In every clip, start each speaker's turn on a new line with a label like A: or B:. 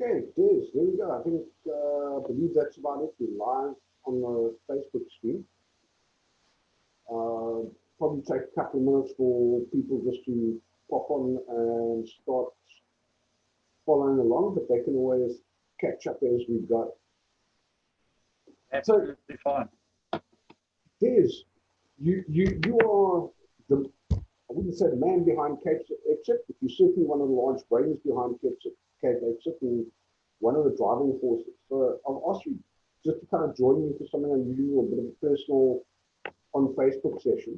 A: Okay, there we go. I think, I believe that's about it. We're live on the Facebook stream. Probably take a couple of minutes for people just to pop on and start following along, but they can always catch up as we go.
B: Absolutely fine.
A: Des, you are the, I wouldn't say the man behind CapeXit, but you're certainly one of the large brains behind CapeXit and one of the driving forces. So I'll ask you just to kind of join me for something unusual, a bit of a personal on Facebook session,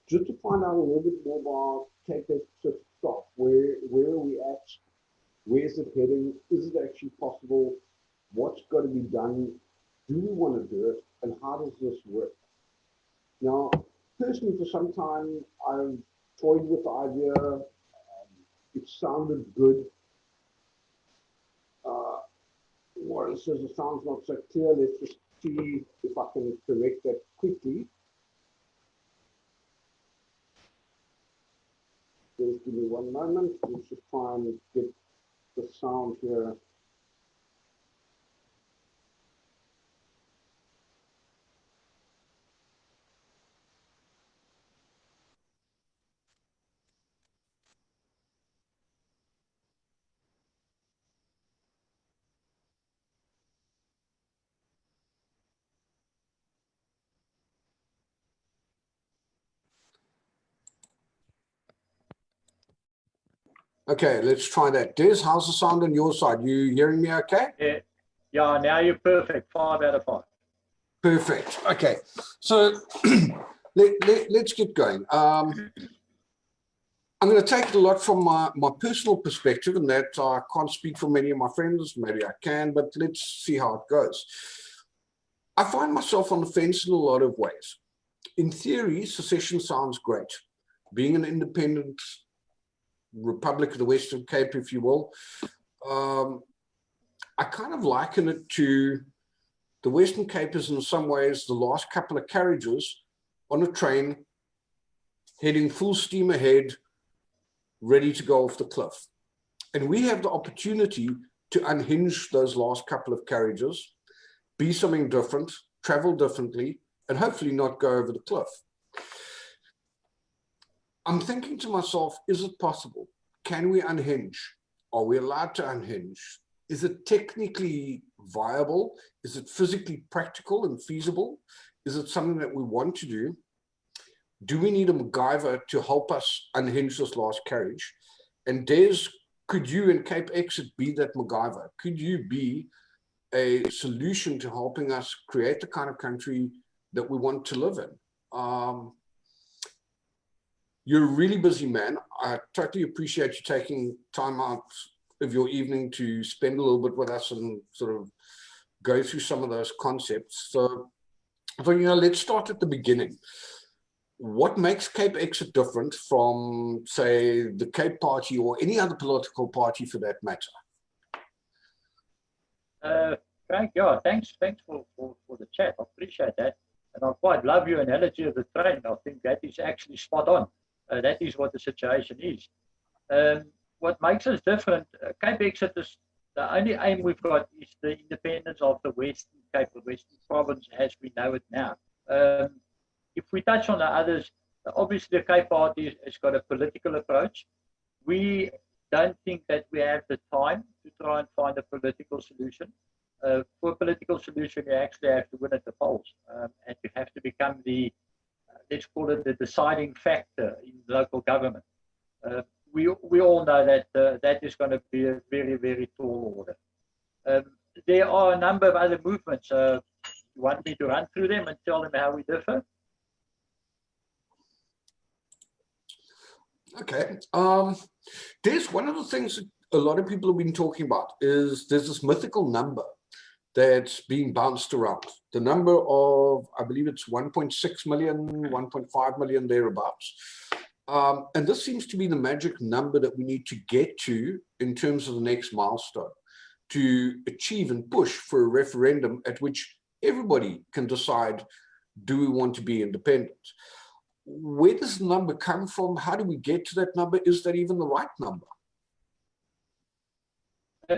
A: just to find out a little bit more about CapeXit stuff. Where are we at? Where's it heading? Is it actually possible? What's got to be done? Do we want to do it? And how does this work? Now, personally, for some time, I've toyed with the idea. It sounded good. Warren says it sounds not so clear. Let's just see if I can correct that quickly. Just give me one moment. Let's just try and get the sound here. Okay, let's try that. Des, how's the sound on your side? You hearing me okay?
B: Yeah, now you're perfect. 5 out of 5.
A: Perfect. Okay, so let's get going. I'm going to take it a lot from my personal perspective, and that I can't speak for many of my friends. Maybe I can, but let's see how it goes. I find myself on the fence in a lot of ways. In theory, secession sounds great. Being an independent Republic of the Western Cape, if you will, I kind of liken it to the Western Cape is in some ways the last couple of carriages on a train heading full steam ahead, ready to go off the cliff. And we have the opportunity to unhinge those last couple of carriages, be something different, travel differently, and hopefully not go over the cliff. I'm thinking to myself, is it possible? Can we unhinge? Are we allowed to unhinge? Is it technically viable? Is it physically practical and feasible? Is it something that we want to do? Do we need a MacGyver to help us unhinge this last carriage? And Des, could you and CapeXit be that MacGyver? Could you be a solution to helping us create the kind of country that we want to live in? You're a really busy man. I totally appreciate you taking time out of your evening to spend a little bit with us and sort of go through some of those concepts. So, let's start at the beginning. What makes CapeXit different from, say, the Cape Party or any other political party for that matter?
B: Frank, yeah, thanks for the chat. I appreciate that. And I quite love your analogy of the train. I think that is actually spot on. That is what the situation is. What makes us different, CapeXit is the only aim we've got is the independence of the Western Cape, the Western Province as we know it now. If we touch on the others, obviously the Cape Party has got a political approach. We don't think that we have the time to try and find a political solution. For a political solution, you actually have to win at the polls, and you have to become the, let's call it the deciding factor in local government. We all know that that is going to be a very, very tall order. There are a number of other movements. You want me to run through them and tell them how we differ?
A: Okay. There's one of the things that a lot of people have been talking about is there's this mythical number that's being bounced around. The number of, I believe it's 1.6 million, 1.5 million thereabouts. And this seems to be the magic number that we need to get to in terms of the next milestone to achieve and push for a referendum at which everybody can decide, do we want to be independent? Where does the number come from? How do we get to that number? Is that even the right number?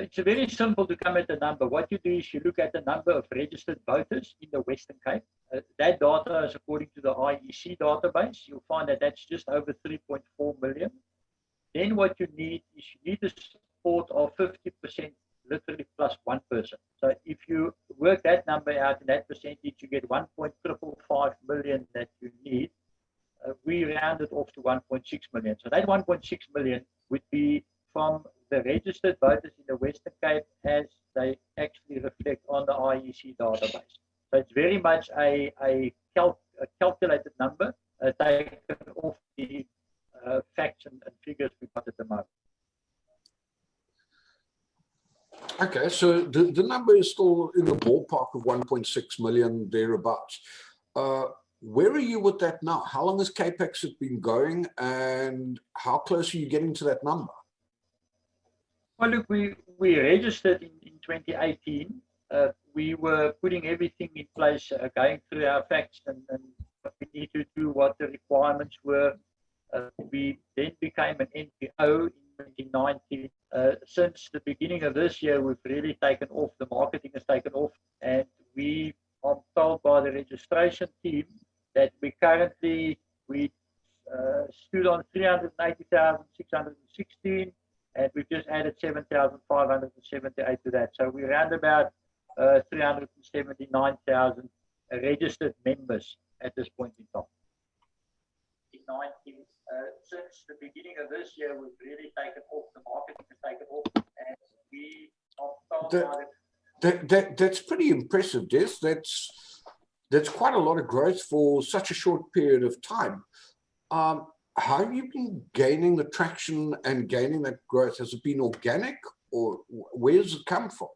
B: It's very simple to come at the number. What you do is you look at the number of registered voters in the Western Cape. That data is according to the IEC database. You'll find that that's just over 3.4 million. Then what you need is you need the support of 50%, literally plus one person. So if you work that number out in that percentage, you get 1.555 million that you need. We rounded off to 1.6 million. So that 1.6 million would be from the registered voters in the Western Cape as they actually reflect on the IEC database. So it's very much a calculated number taken off the facts and figures we've got at the moment.
A: Okay, so the number is still in the ballpark of 1.6 million, thereabouts. Where are you with that now? How long has CapeXit been going, and how close are you getting to that number?
B: Well, look, we registered in 2018. We were putting everything in place, going through our facts and what we need to do, what the requirements were. We then became an NPO in 2019. Since the beginning of this year, we've really taken off. The marketing has taken off, and we are told by the registration team that we stood on 380,616, and we've just added 7,578 to that. So we're around about 379,000 registered members at this point in time. Since the beginning of this year, we've really taken off. The marketing has taken off, and we are told
A: that's pretty impressive, Des. That's quite a lot of growth for such a short period of time. How have you been gaining the traction and gaining that growth? Has it been organic, or where does it come from?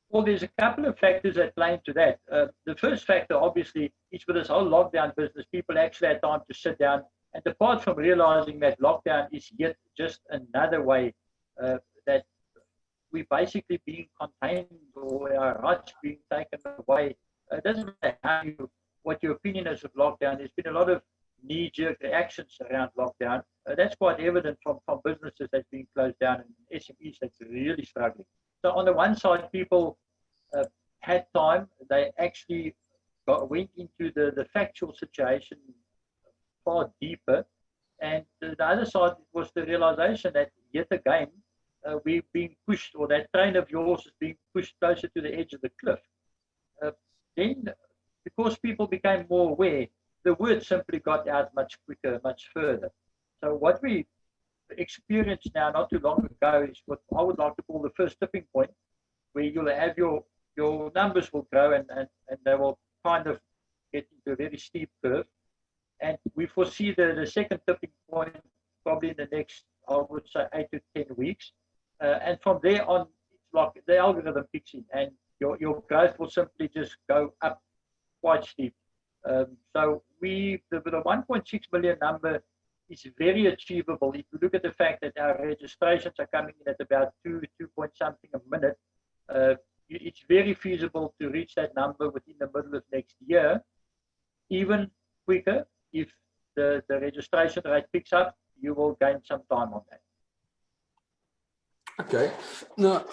B: Well, there's a couple of factors that play into that. The first factor, obviously, is with this whole lockdown business, people actually had time to sit down. And apart from realizing that lockdown is yet just another way that we're basically being contained, or our rights being taken away. It doesn't matter what your opinion is of lockdown. There's been a lot of knee-jerk reactions around lockdown. That's quite evident from businesses that's being closed down and SMEs that's really struggling. So on the one side, people had time. They actually went into the factual situation far deeper. And the other side was the realization that yet again, we're being pushed, or that train of yours is being pushed closer to the edge of the cliff. Then, because people became more aware, the word simply got out much quicker, much further. So what we experienced now, not too long ago, is what I would like to call the first tipping point, where you'll have your numbers will grow and they will kind of get into a very steep curve. And we foresee the second tipping point probably in the next, I would say, 8 to 10 weeks. And from there on, it's like the algorithm kicks in, and your growth will simply just go up quite steep. So the 1.6 million number is very achievable. If you look at the fact that our registrations are coming in at about 2 point something a minute, it's very feasible to reach that number within the middle of next year. Even quicker, if the registration rate picks up, you will gain some time on that.
A: Okay. Now,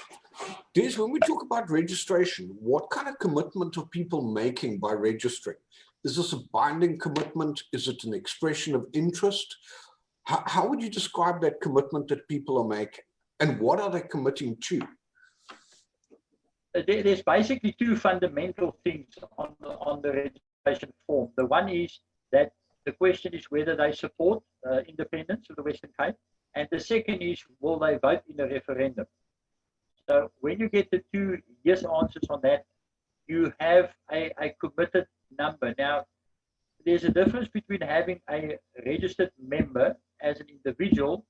A: Des, when we talk about registration, what kind of commitment are people making by registering? Is this a binding commitment? Is it an expression of interest? How would you describe that commitment that people are making? And what are they committing to?
B: There's basically two fundamental things on the registration form. The one is that the question is whether they support independence of the Western Cape. And the second is, will they vote in a referendum? So when you get the two yes answers on that, you have a committed number. Now, there's a difference between having a registered member as an individual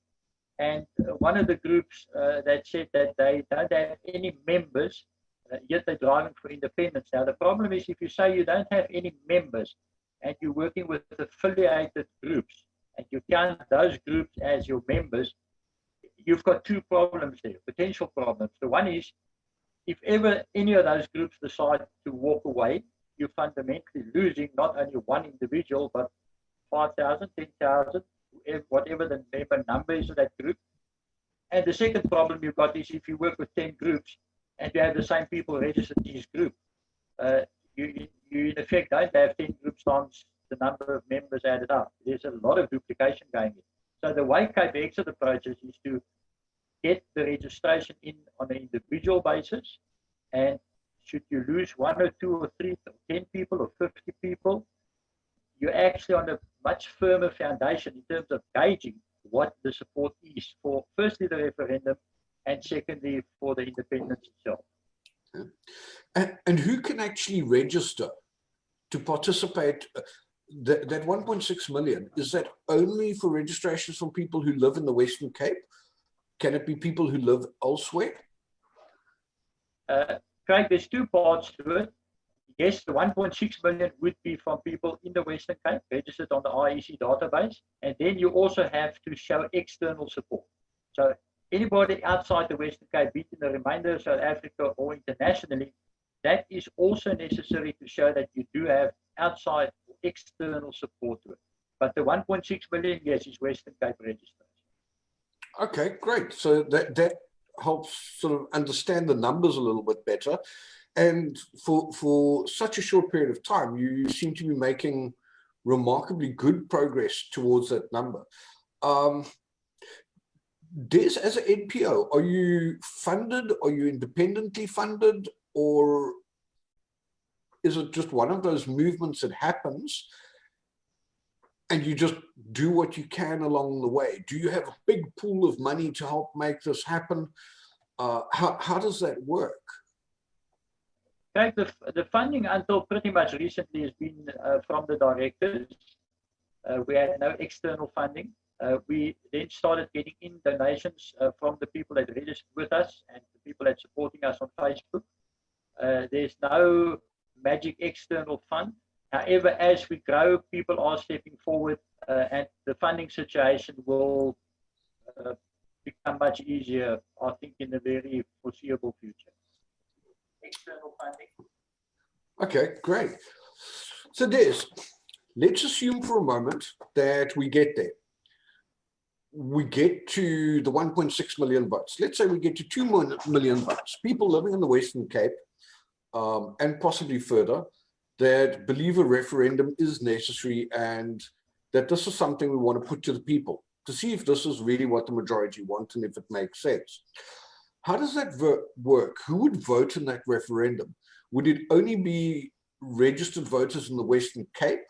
B: and one of the groups that said that they don't have any members, yet they're driving for independence. Now, the problem is if you say you don't have any members and you're working with affiliated groups, and you count those groups as your members, you've got two problems there, potential problems. The one is, if ever any of those groups decide to walk away, you're fundamentally losing not only one individual, but 5,000, 10,000, whatever the member number is of that group. And the second problem you've got is if you work with 10 groups and you have the same people registered in each group, you in effect don't have 10 groups times the number of members added up. There's a lot of duplication going in. So the way CapeXit approaches is to get the registration in on an individual basis, and should you lose 1 or 2 or 3 or 10 people or 50 people, you're actually on a much firmer foundation in terms of gauging what the support is for, firstly, the referendum, and secondly, for the independence itself.
C: And who can actually register to participate? That 1.6 million, is that only for registrations from people who live in the Western Cape? Can it be people who live elsewhere?
B: Craig, there's two parts to it. Yes, the 1.6 million would be from people in the Western Cape registered on the IEC database, and then you also have to show external support. So anybody outside the Western Cape, be it in the remainder of South Africa or internationally, that is also necessary to show that you do have outside or external support to it. But the 1.6 million, yes, is Western Cape registration.
C: Okay, great. So that helps sort of understand the numbers a little bit better. And for such a short period of time, you seem to be making remarkably good progress towards that number. Des, as an NPO, are you funded? Are you independently funded? Or is it just one of those movements that happens and you just do what you can along the way? Do you have a big pool of money to help make this happen? How does that work?
B: The funding until pretty much recently has been from the directors. We had no external funding. We then started getting in donations from the people that registered with us and the people that supporting us on Facebook. There's no magic external fund. However, as we grow, people are stepping forward and the funding situation will become much easier, I think, in the very foreseeable future. External funding.
C: Okay, great. So Des, let's assume for a moment that we get there. We get to the 1.6 million votes. Let's say we get to 2 million votes. People living in the Western Cape and possibly further that believe a referendum is necessary and that this is something we want to put to the people to see if this is really what the majority want and if it makes sense. How does that work? Who would vote in that referendum? Would it only be registered voters in the Western Cape,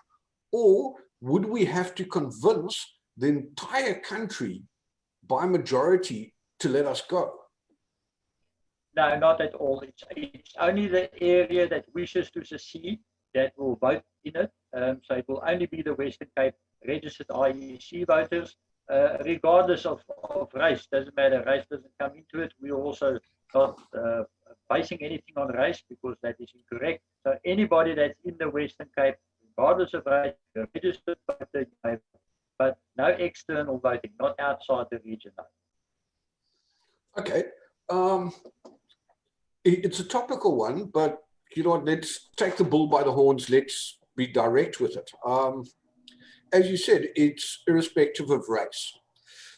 C: or would we have to convince the entire country by majority to let us go?
B: No, not at all. It's only the area that wishes to secede that will vote in it. So it will only be the Western Cape registered IEC voters, regardless of race. Doesn't matter, race doesn't come into it. We're also not basing anything on race because that is incorrect. So anybody that's in the Western Cape, regardless of race, registered voter, but no external voting, not outside the region.
C: Okay. It's a topical one, but you know, let's take the bull by the horns. Let's be direct with it. As you said, it's irrespective of race.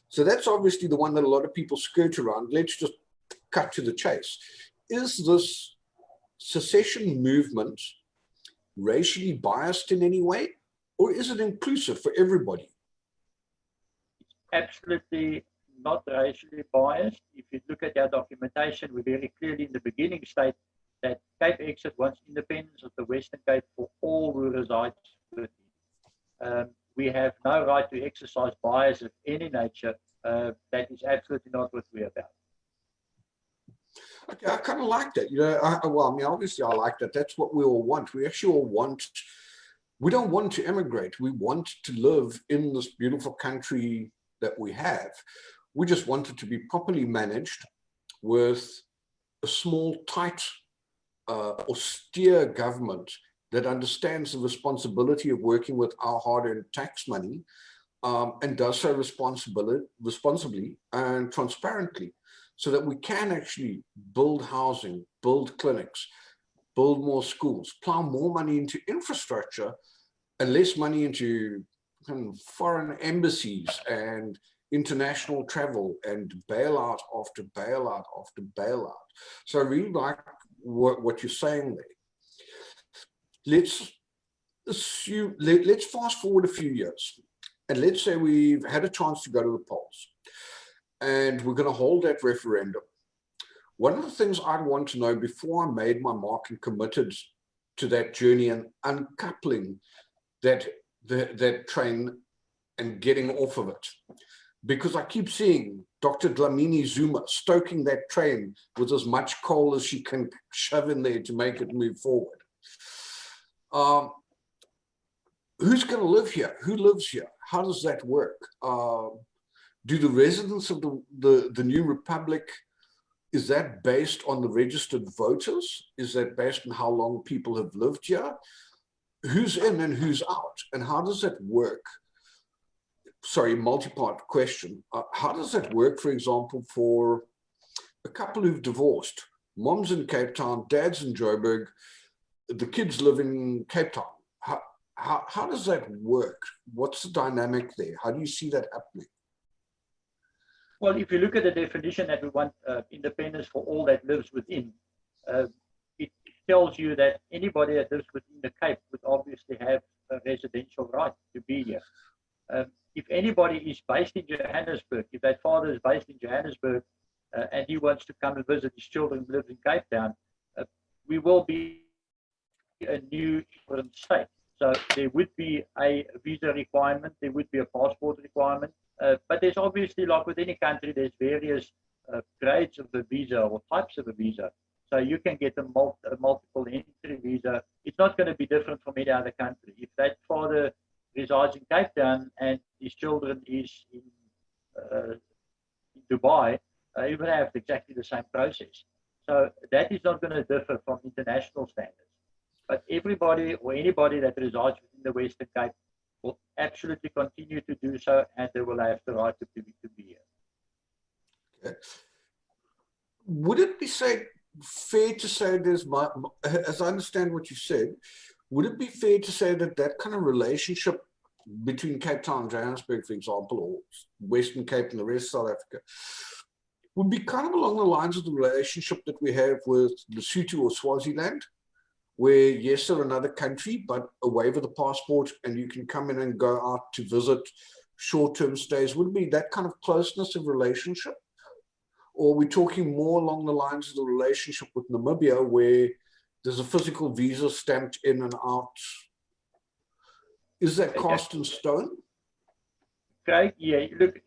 C: So that's obviously the one that a lot of people skirt around. Let's just cut to the chase. Is this secession movement racially biased in any way, or is it inclusive for everybody?
B: Absolutely not racially biased. If you look at our documentation, we very clearly in the beginning state that CapeXit wants independence of the Western Cape for all who reside within. We have no right to exercise bias of any nature. That is absolutely not what we're about.
C: Okay, I kind of like that. You know, well, I mean, obviously I like that. That's what we all want. We actually all want, we don't want to emigrate. We want to live in this beautiful country that we have. We just want it to be properly managed with a small, tight, austere government that understands the responsibility of working with our hard-earned tax money and does so responsibly and transparently, so that we can actually build housing, build clinics, build more schools, plow more money into infrastructure and less money into foreign embassies and international travel and bailout after bailout after bailout. So I really like what you're saying there. Let's assume, let's fast forward a few years, and let's say we've had a chance to go to the polls, and we're going to hold that referendum. One of the things I'd want to know before I made my mark and committed to that journey and uncoupling that train and getting off of it, because I keep seeing Dr. Dlamini Zuma stoking that train with as much coal as she can shove in there to make it move forward. Who's going to live here? Who lives here? How does that work? Do the residents of the New Republic, is that based on the registered voters? Is that based on how long people have lived here? Who's in and who's out? And how does that work? Sorry, multi-part question. How does that work, for example, for a couple who've divorced? Mom's in Cape Town, dad's in Joburg, the kids live in Cape Town. How does that work? What's the dynamic there? How do you see that happening?
B: Well, if you look at the definition that we want independence for all that lives within, it tells you that anybody that lives within the Cape would obviously have a residential right to be here. If anybody is based in Johannesburg, if that father is based in Johannesburg and he wants to come and visit his children who live in Cape Town, we will be a new different state. So there would be a visa requirement, there would be a passport requirement, but there's obviously, like with any country, there's various grades of the visa or types of a visa. So you can get a multiple entry visa. It's not going to be different from any other country. If that father resides in Cape Town and his children is in Dubai, you will have exactly the same process. So that is not going to differ from international standards. But everybody or anybody that resides within the Western Cape will absolutely continue to do so, and they will have the right to be here.
C: Okay. Would it be fair to say there's, as I understand what you said, would it be fair to say that that kind of relationship between Cape Town and Johannesburg, for example, or Western Cape and the rest of South Africa, would be kind of along the lines of the relationship that we have with Lesotho or Swaziland, where, yes, they're another country, but a waiver of the passport and you can come in and go out to visit short-term stays? Would it be that kind of closeness of relationship? Or are we talking more along the lines of the relationship with Namibia, where there's a physical visa stamped in and out? Is that cast in stone?
B: Craig, yeah, look,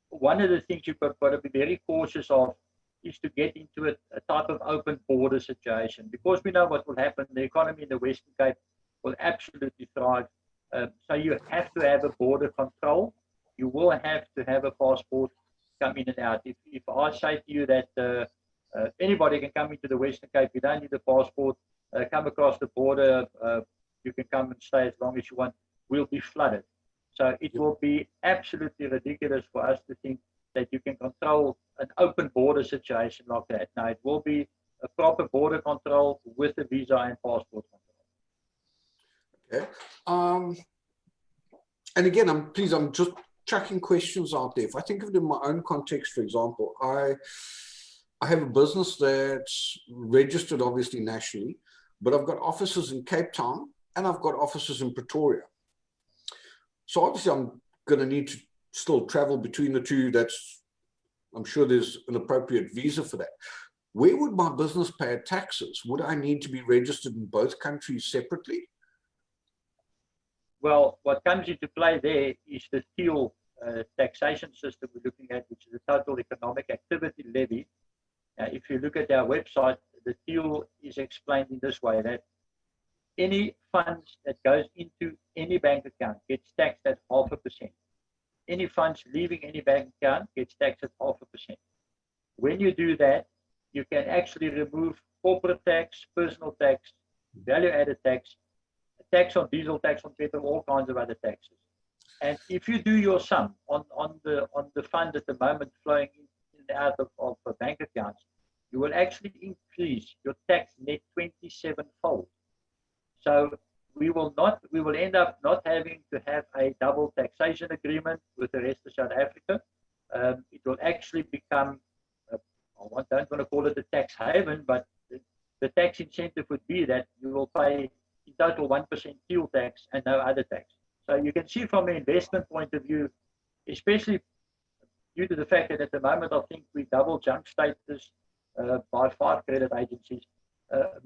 B: one of the things you've got to be very cautious of is to get into a type of open border situation, because we know what will happen. The economy in the Western Cape will absolutely thrive. So you have to have a border control. You will have to have a passport come in and out. If I say to you that anybody can come into the Western Cape, you don't need a passport, come across the border, you can come and stay as long as you want, we'll be flooded. So it will be absolutely ridiculous for us to think that you can control an open border situation like that. Now, it will be a proper border control with a visa and passport control.
C: Okay. And again, I'm just chucking questions out there. If I think of it in my own context, for example, I have a business that's registered obviously nationally, but I've got offices in Cape Town and I've got offices in Pretoria. So obviously I'm going to need to still travel between the two. I'm sure there's an appropriate visa for that. Where would my business pay taxes? Would I need to be registered in both countries separately?
B: Well, what comes into play there is the TEAL taxation system we're looking at, which is the Total Economic Activity Levy. If you look at our website, the TEAL is explained in this way, that any funds that goes into any bank account gets taxed at 0.5%. Any funds leaving any bank account gets taxed at 0.5%. When you do that, you can actually remove corporate tax, personal tax, value-added tax, tax on diesel, tax on petrol, all kinds of other taxes. And if you do your sum on the fund at the moment flowing in and out of bank accounts, you will actually increase your tax net 27-fold. So we will end up not having to have a double taxation agreement with the rest of South Africa. It will actually become, I don't want to call it a tax haven, but the tax incentive would be that you will pay in total 1% fuel tax and no other tax. So you can see from an investment point of view, especially due to the fact that at the moment I think we double junk status by 5 credit agencies.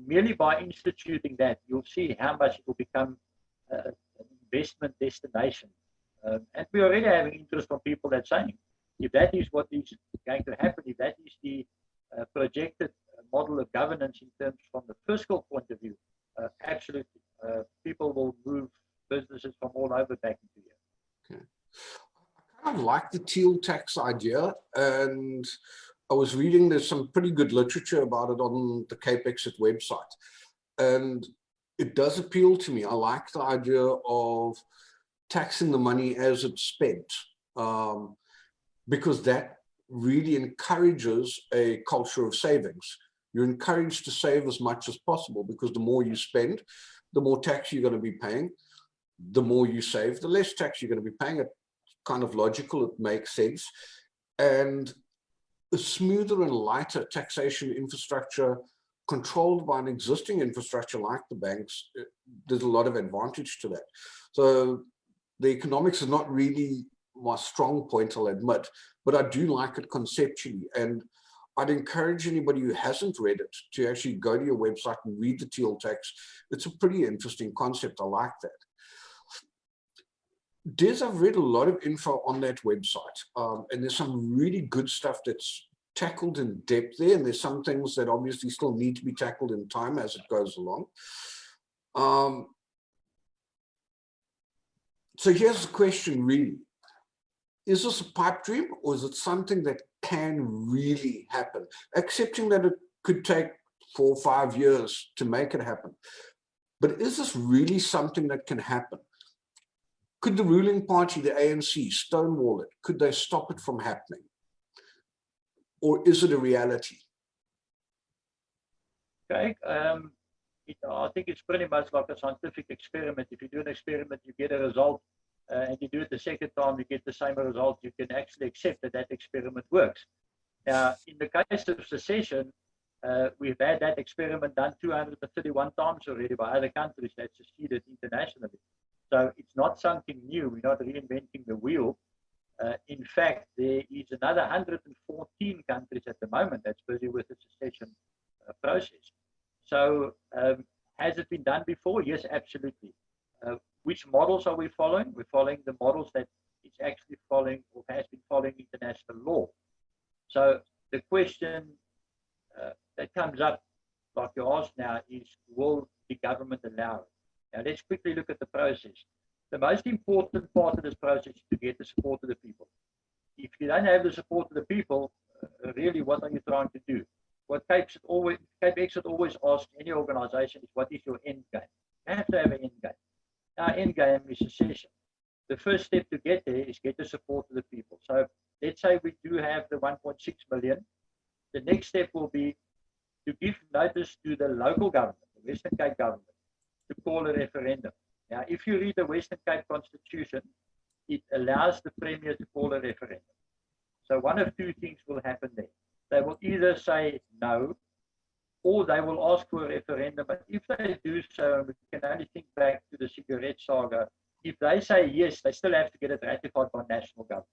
B: Merely by instituting that, you'll see how much it will become an investment destination. And we're already having interest from people that saying, if that is what is going to happen, if that is the projected model of governance in terms from the fiscal point of view, absolutely, people will move businesses from all over back into here.
C: Okay. I kind of like the teal tax idea, and I was reading there's some pretty good literature about it on the CapeXit website, and it does appeal to me. I like the idea of taxing the money as it's spent, because that really encourages a culture of savings. You're encouraged to save as much as possible, because the more you spend, the more tax you're going to be paying. The more you save, the less tax you're going to be paying. It's kind of logical, it makes sense. And a smoother and lighter taxation infrastructure controlled by an existing infrastructure like the banks, there's a lot of advantage to that. So the economics is not really my strong point, I'll admit, but I do like it conceptually. And I'd encourage anybody who hasn't read it to actually go to your website and read the teal tax. It's a pretty interesting concept. I like that. Des, I've read a lot of info on that website, and there's some really good stuff that's tackled in depth there, and there's some things that obviously still need to be tackled in time as it goes along. So here's the question really. Is this a pipe dream, or is it something that can really happen? Accepting that it could take 4 or 5 years to make it happen. But is this really something that can happen? Could the ruling party, the ANC, stonewall it? Could they stop it from happening? Or is it a reality?
B: Okay, I think it's pretty much like a scientific experiment. If you do an experiment, you get a result, and you do it the second time, you get the same result. You can actually accept that that experiment works. Now, in the case of secession, we've had that experiment done 231 times already by other countries that seceded internationally. So it's not something new. We're not reinventing the wheel. In fact, there is another 114 countries at the moment that's busy with the secession process. So has it been done before? Yes, absolutely. Which models are we following? We're following the models that it's actually following or has been following international law. So the question that comes up, like you asked now, is will the government allow it? Now let's quickly look at the process. The most important part of this process is to get the support of the people. If you don't have the support of the people, really, what are you trying to do? What CapeXit always asks any organization is, what is your end game? You have to have an end game. Our end game is secession. The first step to get there is get the support of the people. So let's say we do have the 1.6 million. The next step will be to give notice to the local government, the Western Cape government, to call a referendum. Now, if you read the Western Cape Constitution, it allows the Premier to call a referendum. So one of two things will happen there. They will either say no, or they will ask for a referendum. But if they do so, we can only think back to the cigarette saga. If they say yes, they still have to get it ratified by national government.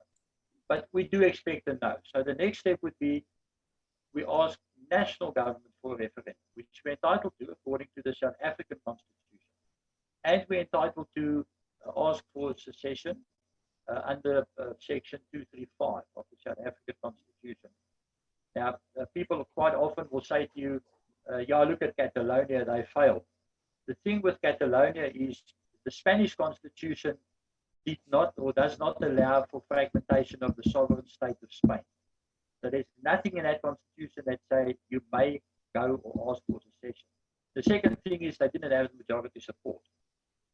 B: But we do expect a no. So the next step would be we ask national government for a referendum, which we're entitled to according to the South African Constitution. And we're entitled to ask for secession under Section 235 of the South African Constitution. Now, people quite often will say to you, yeah, look at Catalonia, they failed. The thing with Catalonia is the Spanish Constitution did not or does not allow for fragmentation of the sovereign state of Spain. So there's nothing in that constitution that says you may go or ask for secession. The second thing is they didn't have majority support.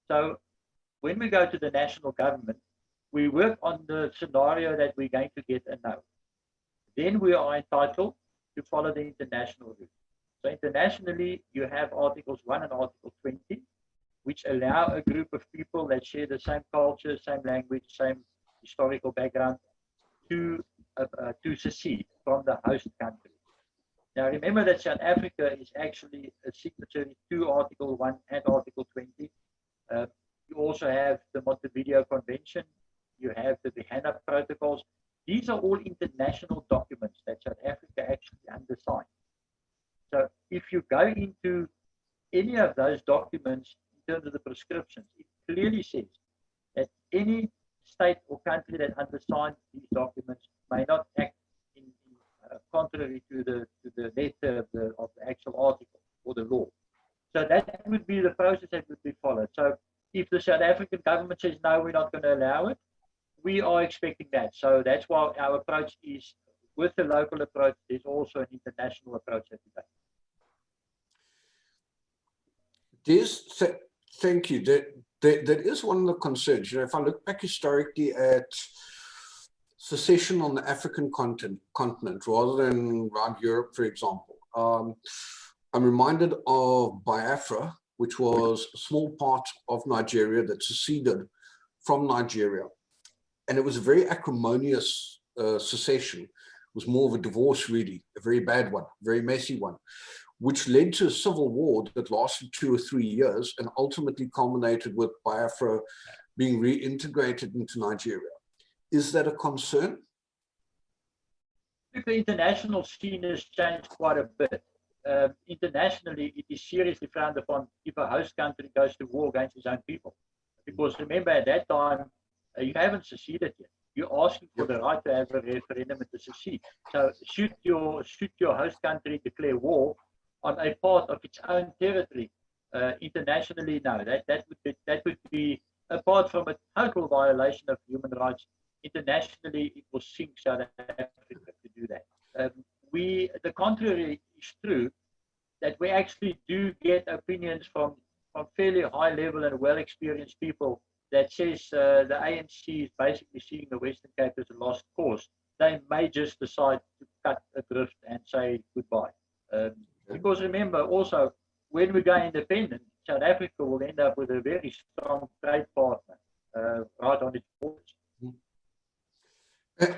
B: So when we go to the national government, we work on the scenario that we're going to get a no. Then we are entitled to follow the international route. So internationally, you have Articles 1 and Article 20. which allow a group of people that share the same culture, same language, same historical background to secede from the host country. Now remember that South Africa is actually a signatory to Article 1 and Article 20. You also have the Montevideo Convention, you have the Vienna Protocols. These are all international documents that South Africa actually undersigned. So if you go into any of those documents in terms of the prescriptions, it clearly says that any state or country that undersigned these documents may not act in contrary to the letter of the actual article or the law. So that would be the process that would be followed. So if the South African government says, no, we're not going to allow it, we are expecting that. So that's why our approach is, with the local approach, there's also an international approach that we take.
C: Thank you. That is one of the concerns. You know, if I look back historically at secession on the African continent rather than around Europe, for example, I'm reminded of Biafra, which was a small part of Nigeria that seceded from Nigeria. And it was a very acrimonious secession. It was more of a divorce, really, a very bad one, very messy one, which led to a civil war that lasted 2 or 3 years and ultimately culminated with Biafra being reintegrated into Nigeria. Is that a concern?
B: The international scene has changed quite a bit. Internationally, it is seriously frowned upon if a host country goes to war against its own people. Because remember, at that time, you haven't seceded yet. You're asking for the right to have a referendum and to secede. So should your host country declare war on a part of its own territory, internationally, no, that would be, apart from a total violation of human rights, internationally it will sink South Africa to do that. The contrary is true, that we actually do get opinions from fairly high level and well experienced people that says the ANC is basically seeing the Western Cape as a lost cause. They may just decide to cut adrift and say goodbye. Because remember also, when we go independent, South Africa will end up with a very strong trade partner right on its borders.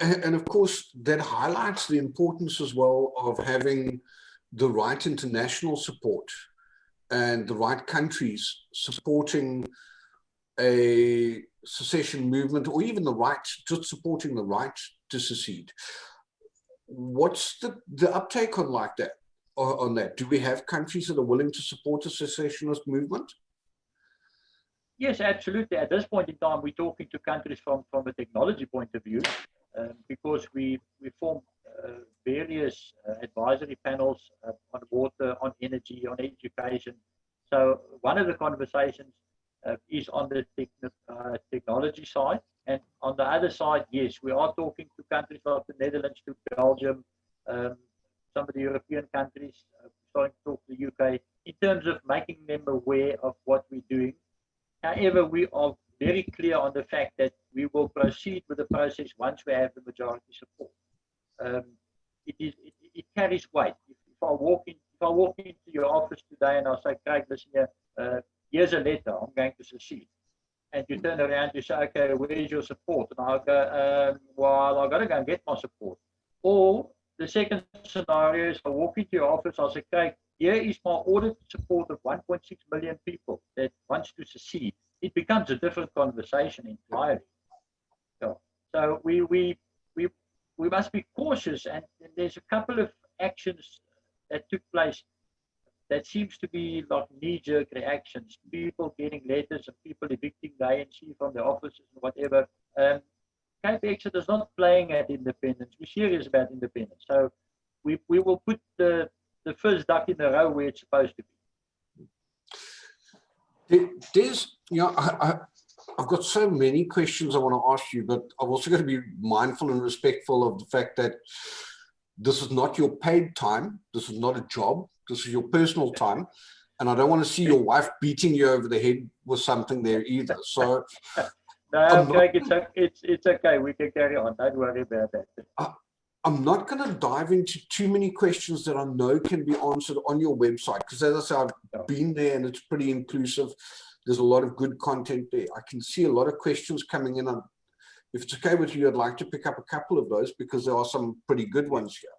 C: And of course, that highlights the importance as well of having the right international support and the right countries supporting a secession movement, or even the right, just supporting the right to secede. What's the uptake on like that? On that, do we have countries that are willing to support a secessionist movement?
B: Yes, absolutely. At this point in time, we're talking to countries from a technology point of view, because we form various advisory panels on water, on energy, on education. So one of the conversations is on the technology side, and on the other side, yes, we are talking to countries like the Netherlands, to Belgium, some of the European countries, starting to talk to the UK, in terms of making them aware of what we're doing. However, we are very clear on the fact that we will proceed with the process once we have the majority support. It carries weight. If I walk into your office today and I say, Craig, listen here, here's a letter, I'm going to secede. And you turn around, you say, okay, where's your support? And I'll go, well, I've got to go and get my support. Or the second scenario is I walk into your office, I'll say, Craig, here is my audited support of 1.6 million people that wants to secede. It becomes a different conversation entirely. So we must be cautious, and there's a couple of actions that took place that seems to be like knee-jerk reactions. People getting letters and people evicting the ANC from their offices and whatever. CapeXit is not playing at independence. We're serious about independence. So we will put the first duck in the row where it's supposed to
C: be. There's, you know, I've got so many questions I want to ask you, but I've also got to be mindful and respectful of the fact that this is not your paid time. This is not a job. This is your personal time. And I don't want to see your wife beating you over the head with something there either. So
B: no, Craig, it's okay. We can carry on. Don't worry about that.
C: I'm not going to dive into too many questions that I know can be answered on your website, because as I say, I've been there and it's pretty inclusive. There's a lot of good content there. I can see a lot of questions coming in. If it's okay with you, I'd like to pick up a couple of those because there are some pretty good ones here.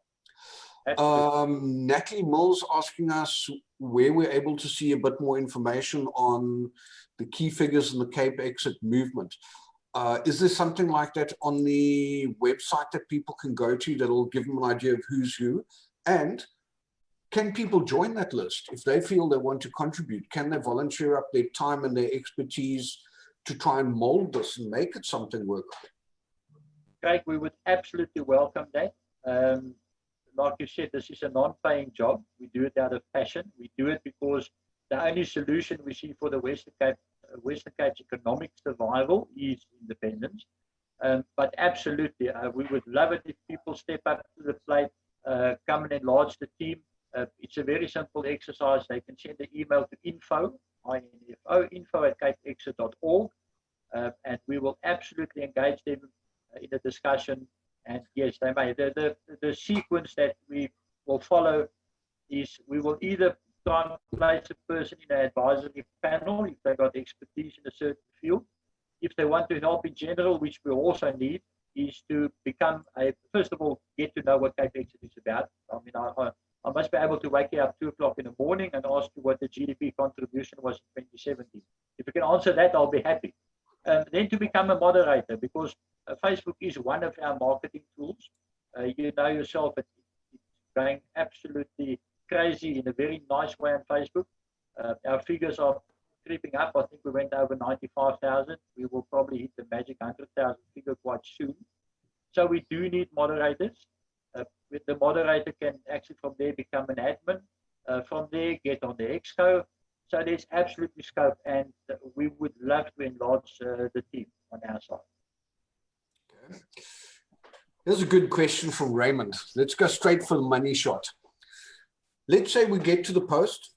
C: Natalie Mills asking us where we're able to see a bit more information on the key figures in the CapeXit movement. Is there something like that on the website that people can go to that'll give them an idea of who's who? And can people join that list if they feel they want to contribute? Can they volunteer up their time and their expertise to try and mold this and make it something workable?
B: Craig, we would absolutely welcome that. Like you said, this is a non-paying job. We do it out of passion. We do it because the only solution we see for the Western Cape's economic survival is independence. But absolutely, we would love it if people step up to the plate, come and enlarge the team. It's a very simple exercise. They can send an email to info@capexit.org, and we will absolutely engage them in a discussion. And yes, they may. The sequence that we will follow is we will either try and place a person in an advisory panel if they've got expertise in a certain field. If they want to help in general, which we also need, is to become first of all, get to know what CapeXit is about. I mean, I must be able to wake you up 2 o'clock in the morning and ask you what the GDP contribution was in 2017. If you can answer that, I'll be happy. Then to become a moderator, because Facebook is one of our marketing tools. You know yourself, it's going absolutely crazy in a very nice way on Facebook. Our figures are creeping up. I think we went over 95,000. We will probably hit the magic 100,000 figure quite soon. So we do need moderators. With the moderator can actually from there become an admin. From there, get on the Exco. So there's absolutely scope, and we would love to enlarge the team on our side.
C: Okay. Here's a good question from Raymond. Let's go straight for the money shot. Let's say we get to the post,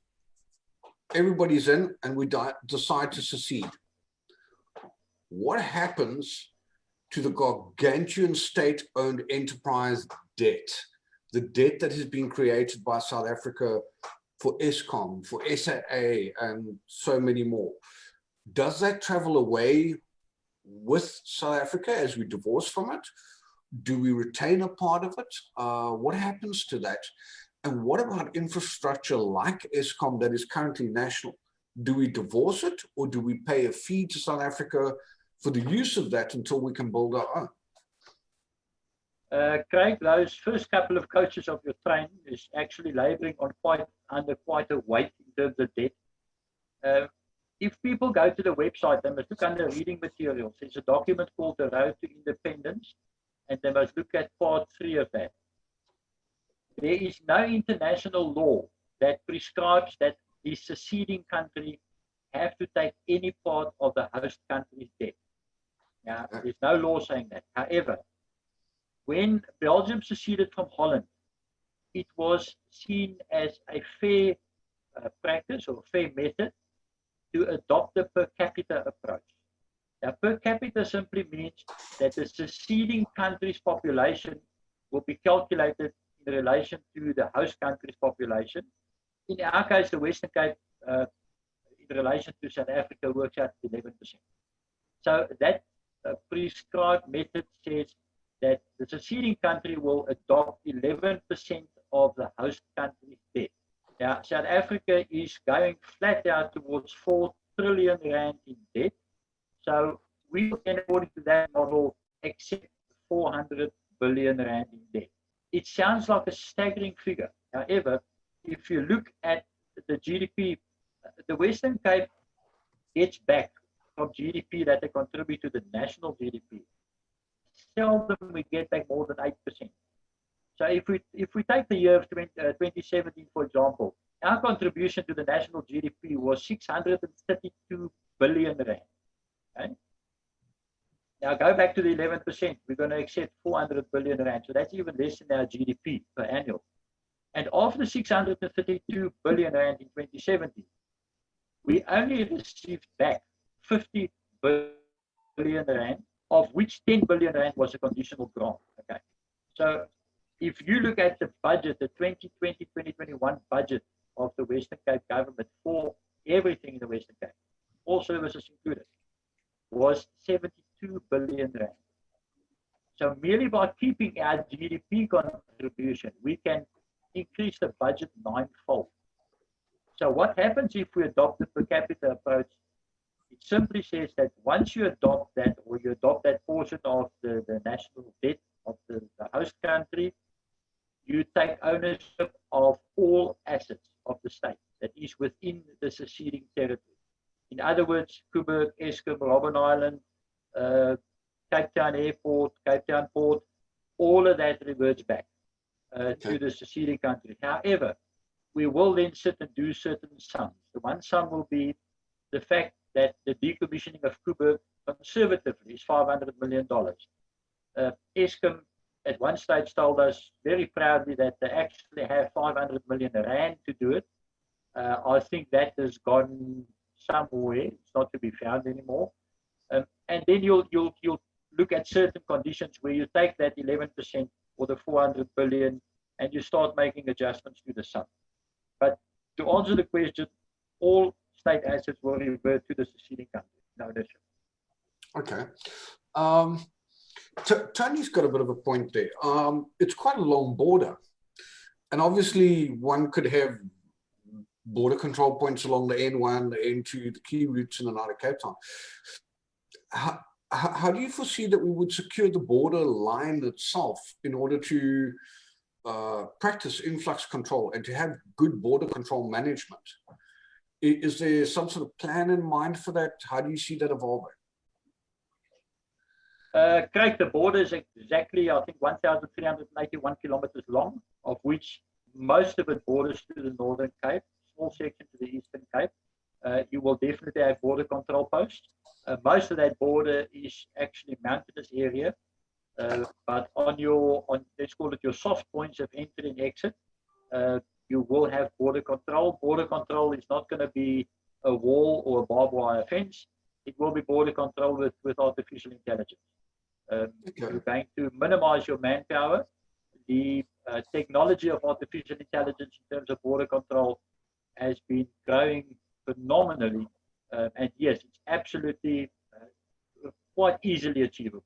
C: everybody's in, and we decide to secede. What happens to the gargantuan state-owned enterprise debt, the debt that has been created by South Africa for Eskom, for SAA, and so many more? Does that travel away with South Africa as we divorce from it? Do we retain a part of it? What happens to that? And what about infrastructure like Eskom that is currently national? Do we divorce it, or do we pay a fee to South Africa for the use of that until we can build our own?
B: Craig, those first couple of coaches of your train is actually laboring on under quite a weight in terms of debt. If people go to the website, they must look under reading materials. There's a document called The Road to Independence, and they must look at part 3 of that. There is no international law that prescribes that the seceding country have to take any part of the host country's debt. Now, there's no law saying that. However, when Belgium seceded from Holland, it was seen as a fair practice or fair method to adopt the per capita approach. Now, per capita simply means that the seceding country's population will be calculated in relation to the host country's population. In our case, the Western Cape, in relation to South Africa, works out to 11%. So that prescribed method says that the seceding country will adopt 11% of the host country's debt. Now, South Africa is going flat out towards 4 trillion rand in debt. So we can, according to that model, accept 400 billion rand in debt. It sounds like a staggering figure. However, if you look at the GDP, the Western Cape gets back from GDP that they contribute to the national GDP. Seldom we get back more than 8%. So if we take the year of 2017, for example, our contribution to the national GDP was 632 billion rand. Okay? Now go back to the 11%. We're going to accept 400 billion rand. So that's even less than our GDP per annum. And of the 632 billion rand in 2017, we only received back 50 billion rand, of which 10 billion rand was a conditional grant. Okay. So if you look at the budget, the 2020-2021 budget of the Western Cape government for everything in the Western Cape, all services included, was 72 billion rand. So merely by keeping our GDP contribution, we can increase the budget ninefold. So what happens if we adopt the per capita approach? It simply says that once you adopt that, or you adopt that portion of the national debt of the host country, you take ownership of all assets of the state that is within the seceding territory. In other words, Kuburg, Eskom, Robben Island, Cape Town Airport, Cape Town Port, all of that reverts back to the seceding country. However, we will then sit and do certain sums. The one sum will be the fact that the decommissioning of Kuburg conservatively is $500 million. Eskom at one stage told us very proudly that they actually have 500 million rand to do it. I think that has gone somewhere. It's not to be found anymore. And then you'll look at certain conditions where you take that 11% or the 400 billion and you start making adjustments to the sum. But to answer the question, all state assets will revert to the seceding country. No issue.
C: Okay. Tony's got a bit of a point there. It's quite a long border. And obviously one could have border control points along the N1, the N2, the key routes in and out of Cape Town. How do you foresee that we would secure the border line itself in order to practice influx control and to have good border control management? Is there some sort of plan in mind for that? How do you see that evolving?
B: Craig, the border is exactly, I think, 1,381 kilometers long, of which most of it borders to the Northern Cape, small section to the Eastern Cape. You will definitely have border control posts. Most of that border is actually mountainous area, but on let's call it your soft points of entry and exit, you will have border control. Border control is not going to be a wall or a barbed wire fence. It will be border control with artificial intelligence. You're going to minimize your manpower. The technology of artificial intelligence in terms of border control has been growing phenomenally. And yes, it's absolutely quite easily achievable.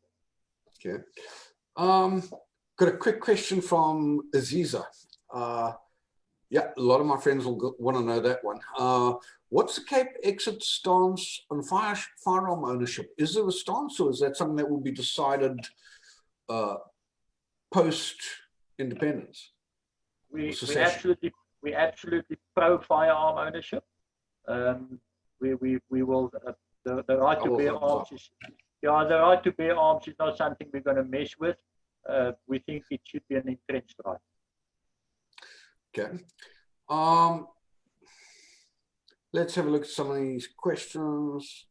C: Okay. Got a quick question from Aziza. Yeah, a lot of my friends will want to know that one. What's the CapeXit stance on firearm ownership? Is there a stance, or is that something that will be decided post-independence?
B: We absolutely pro firearm ownership. We will the right to bear arms is the right to bear arms is not something we're going to mess with. We think it should be an entrenched right.
C: Okay. Let's have a look at some of these questions.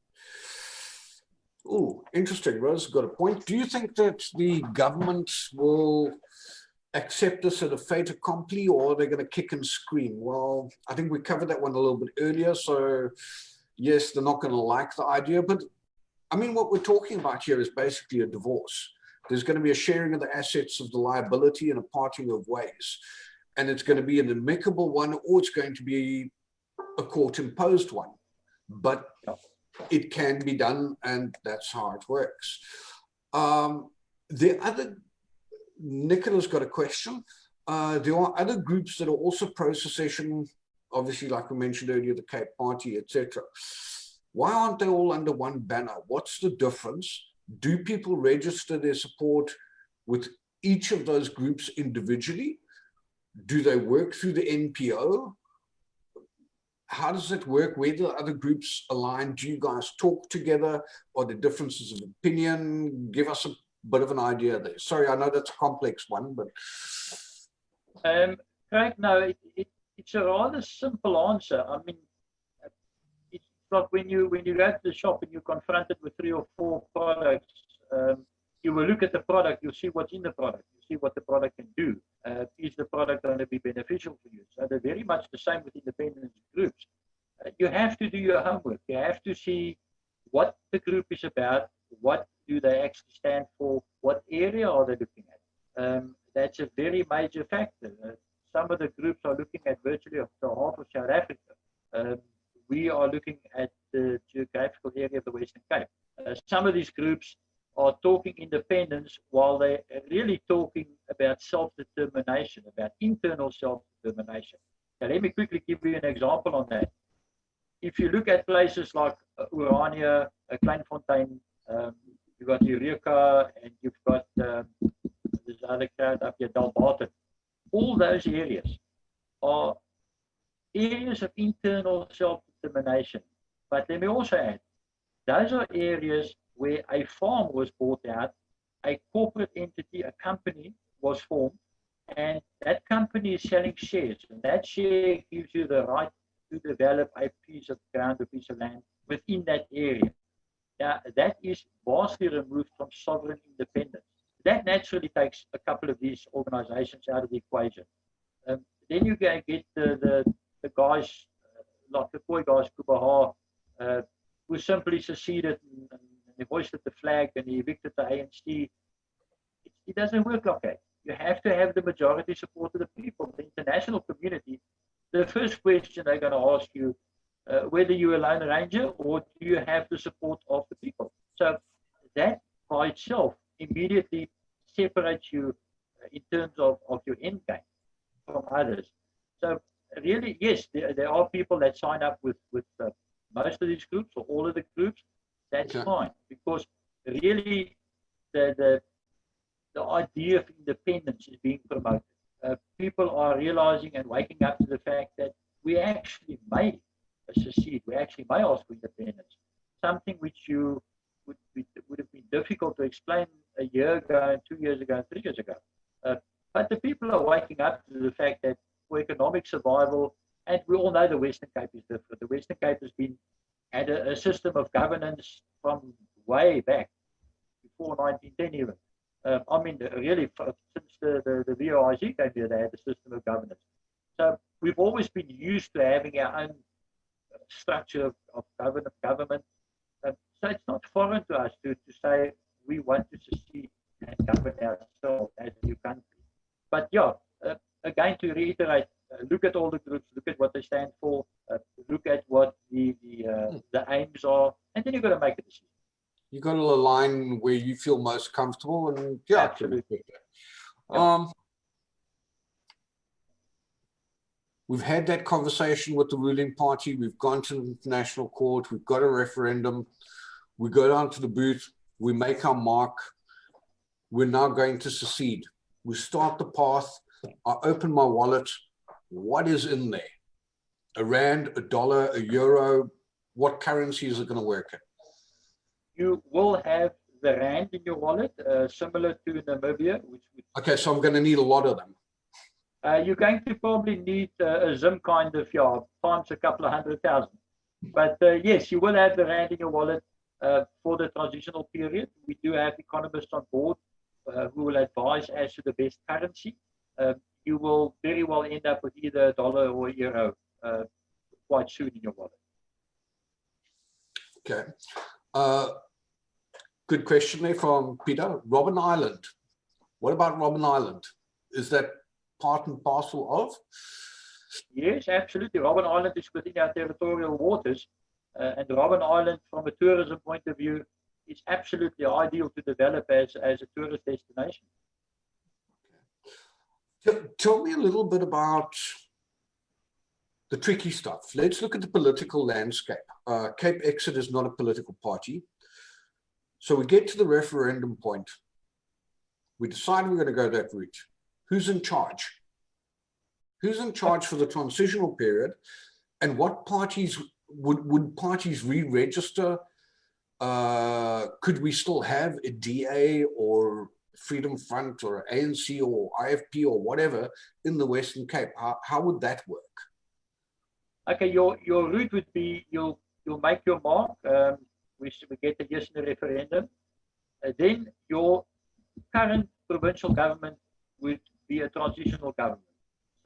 C: Oh, interesting. Rose got a point. Do you think that the government will accept this at a fait accompli, or are they going to kick and scream? Well, I think we covered that one a little bit earlier. So yes, they're not going to like the idea, but I mean, what we're talking about here is basically a divorce. There's going to be a sharing of the assets of the liability and a parting of ways. And it's going to be an amicable one, or it's going to be a court-imposed one. But it can be done, and that's how it works. Nicola's got a question. There are other groups that are also pro-secession, obviously, like we mentioned earlier, the Cape Party, etc. Why aren't they all under one banner? What's the difference? Do people register their support with each of those groups individually? Do they work through the NPO? How does it work? Where do other groups align? Do you guys talk together? Are there differences of opinion? Give us a bit of an idea there. Sorry, I know that's a complex one, but...
B: Craig, no, it's a rather simple answer. I mean, it's like when you go to the shop and you're confronted with 3 or 4 products, you will look at the product, you'll see what's in the product, you see what the product can do. Is the product going to be beneficial for you? So they're very much the same with independent groups. You have to do your homework. You have to see what the group is about, what do they actually stand for, what area are they looking at. That's a very major factor. Some of the groups are looking at virtually the half of South Africa. We are looking at the geographical area of the Western Cape. Some of these groups are talking independence while they're really talking about self-determination, about internal self-determination. Now, let me quickly give you an example on that. If you look at places like Urania, Kleinfontein, you've got Eureka, and you've got this other crowd up here, Dalbaten. All those areas are areas of internal self-determination. But let me also add, those are areas where a farm was bought out, a corporate entity, a company was formed, and that company is selling shares. And that share gives you the right to develop a piece of ground, a piece of land within that area. Now, that is vastly removed from sovereign independence. That naturally takes a couple of these organizations out of the equation. Then you get the guys, like the Khoi guys, Kubaha, who simply seceded and they hoisted the flag and they evicted the ANC. It doesn't work like that. You have to have the majority support of the people. The international community, the first question they're going to ask you, whether you're a lone ranger or do you have the support of the people. So that by itself immediately separates you in terms of your end game from others. So really, yes, there are people that sign up with most of these groups or all of the groups. That's fine, because really the idea of independence is being promoted. People are realizing and waking up to the fact that we actually may secede, we actually may ask for independence, something which would have been difficult to explain a year ago, 2 years ago, 3 years ago. But the people are waking up to the fact that for economic survival, and we all know the Western Cape is different. The Western Cape has had a system of governance from way back, before 1910 even. I mean, really, since the VOIC came here, they had a system of governance. So we've always been used to having our own structure of government. So it's not foreign to us to say we want to secede and govern ourselves as a new country. But yeah, again, to reiterate, look at all the groups, look at what they stand for, look at what the aims are, and then you've got to make a decision.
C: You've got to align where you feel most comfortable, and yeah,
B: absolutely.
C: We've had that conversation with the ruling party. We've gone to the international court. We've got a referendum. We go down to the booth. We make our mark. We're now going to secede. We start the path. I open my wallet. What is in there? A rand, a dollar, a euro? What currencies are going to work in?
B: You will have the rand in your wallet, similar to Namibia.
C: Okay, so I'm going to need a lot of them.
B: You're going to probably need a Zim kind of, times a couple of 100,000. But yes, you will have the rand in your wallet for the transitional period. We do have economists on board who will advise as to the best currency. You will very well end up with either a dollar or a euro quite soon in your wallet.
C: Okay. Good question there from Peter. Robben Island. What about Robben Island? Is that part and parcel of?
B: Yes, absolutely. Robben Island is within our territorial waters. And Robben Island, from a tourism point of view, is absolutely ideal to develop as a tourist destination.
C: Tell me a little bit about the tricky stuff. Let's look at the political landscape. CapeXit is not a political party. So we get to the referendum point. We decide we're going to go that route. Who's in charge? Who's in charge for the transitional period? And what parties would parties re-register? Could we still have a DA or Freedom Front or ANC or IFP or whatever in the Western Cape? How would that work?
B: Okay, your route would be you'll make your mark. We get a yes in the referendum. Then your current provincial government would be a transitional government.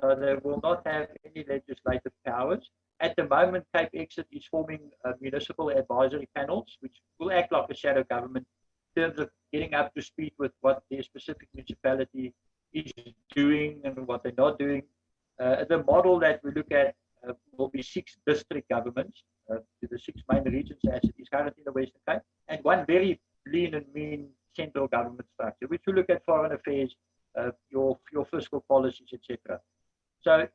B: So they will not have any legislative powers. At the moment, CapeXit is forming municipal advisory panels, which will act like a shadow government in terms of getting up to speed with what their specific municipality is doing and what they're not doing. The model that we look at will be 6 district governments, to the 6 main regions as it is currently in the Western Cape, and one very lean and mean central government structure, which will look at foreign affairs, your fiscal policies, etc. So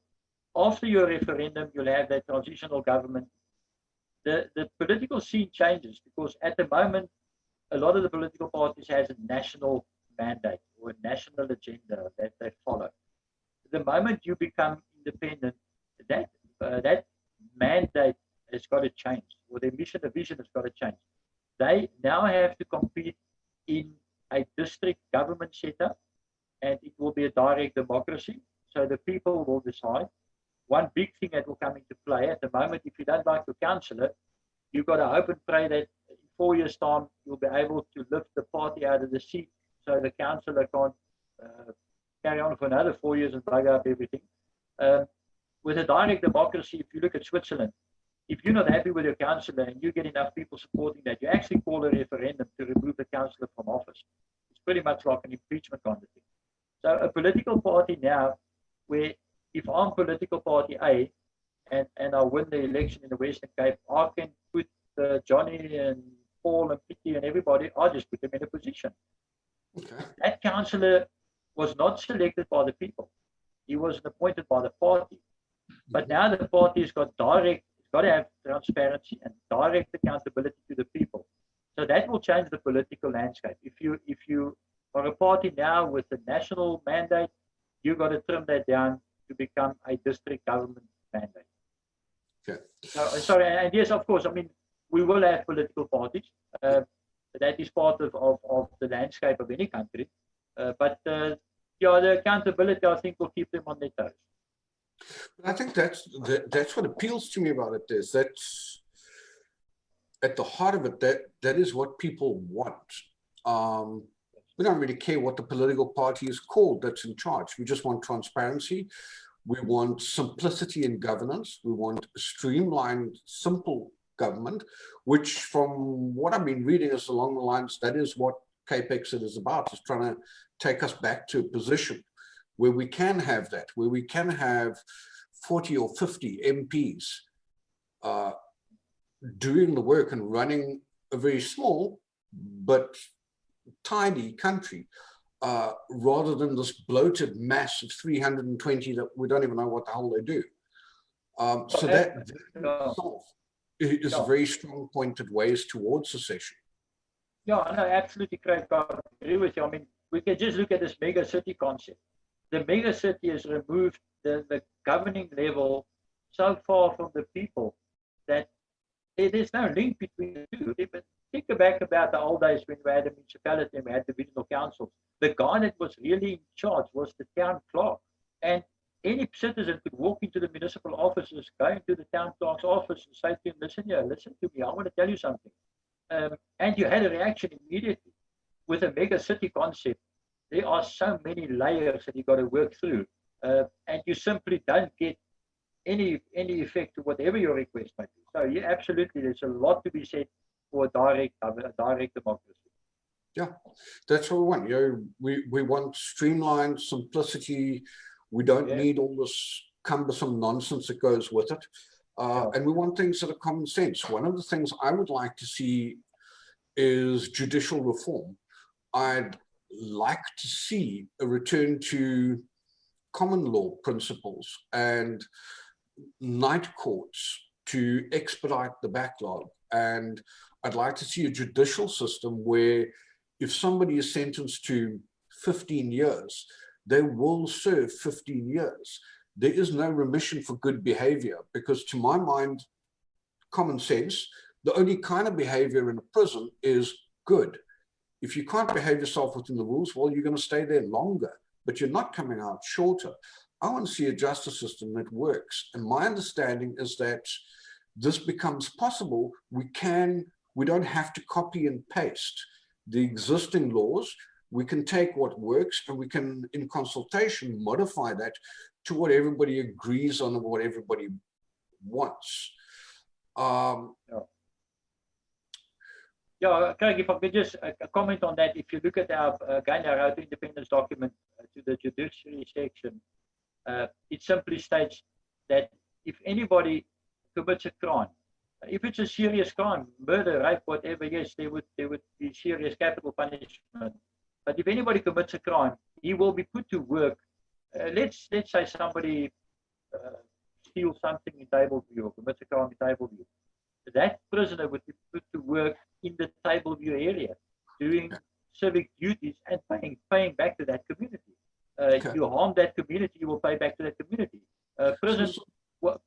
B: after your referendum, you'll have that transitional government. The political scene changes because at the moment, a lot of the political parties has a national mandate or a national agenda that they follow. The moment you become independent, that mandate has got to change, or their mission and vision has got to change. They now have to compete in a district government setup, and it will be a direct democracy. So the people will decide. One big thing that will come into play at the moment, if you don't like your councillor, you've got to hope and pray that in 4 years' time you'll be able to lift the party out of the seat, so the councillor can't carry on for another 4 years and bug up everything. With a direct democracy, if you look at Switzerland, if you're not happy with your councillor and you get enough people supporting that, you actually call a referendum to remove the councillor from office. It's pretty much like an impeachment kind of thing. So a political party now, where if I'm political party A and I win the election in the Western Cape, I can put Johnny and Paul and Pity and everybody, I just put them in a position.
C: Okay.
B: That councillor was not selected by the people. He was appointed by the party. But now the party has got direct, it's got to have transparency and direct accountability to the people. So that will change the political landscape. If you are a party now with a national mandate, you've got to trim that down to become a district government mandate.
C: Okay.
B: Sorry, and yes, of course, I mean, we will have political parties. That is part of the landscape of any country. But yeah, the accountability, I think, will keep them on their toes.
C: I think that's what appeals to me about it. Is that's at the heart of it. That is what people want. We don't really care what the political party is called that's in charge. We just want transparency. We want simplicity in governance. We want a streamlined, simple government, which from what I've been reading is along the lines, that is what CapeXit is about, is trying to take us back to a position where we can have that, where we can have 40 or 50 MPs doing the work and running a very small but tidy country, rather than this bloated mass of 320 that we don't even know what the hell they do. So that itself is a very strong pointed ways towards secession.
B: Yeah, no, absolutely, Craig. I agree with you. I mean, we can just look at this mega city concept. The mega city has removed the governing level so far from the people that there's no link between the two. But think back about the old days when we had a municipality and we had divisional councils. The guy that was really in charge was the town clerk. And any citizen could walk into the municipal offices, go into the town clerk's office and say to him, listen here, listen to me, I want to tell you something. And you had a reaction immediately. With a mega city concept, there are so many layers that you've got to work through. And you simply don't get any effect to whatever your request might be. So yeah, absolutely, there's a lot to be said for a direct democracy.
C: Yeah, that's what we want. You know, we want streamlined simplicity. We don't need all this cumbersome nonsense that goes with it. And we want things that are common sense. One of the things I would like to see is judicial reform. I'd like to see a return to common law principles and night courts to expedite the backlog. And I'd like to see a judicial system where if somebody is sentenced to 15 years, they will serve 15 years. There is no remission for good behavior, because to my mind, common sense, the only kind of behavior in a prison is good. If you can't behave yourself within the rules, well, you're going to stay there longer, but you're not coming out shorter. I want to see a justice system that works. And my understanding is that this becomes possible. We don't have to copy and paste the existing laws. We can take what works and we can, in consultation, modify that to what everybody agrees on and what everybody wants.
B: Yeah, Craig, if I could just comment on that. If you look at our road to independence document to the judiciary section, it simply states that if anybody commits a crime If it's a serious crime, murder, rape, whatever, yes, there would be serious capital punishment. But if anybody commits a crime, he will be put to work. Let's say somebody steals something in Tableview or commits a crime in Tableview. That prisoner would be put to work in the Tableview area, doing civic duties and paying back to that community. If you harm that community, you will pay back to that community.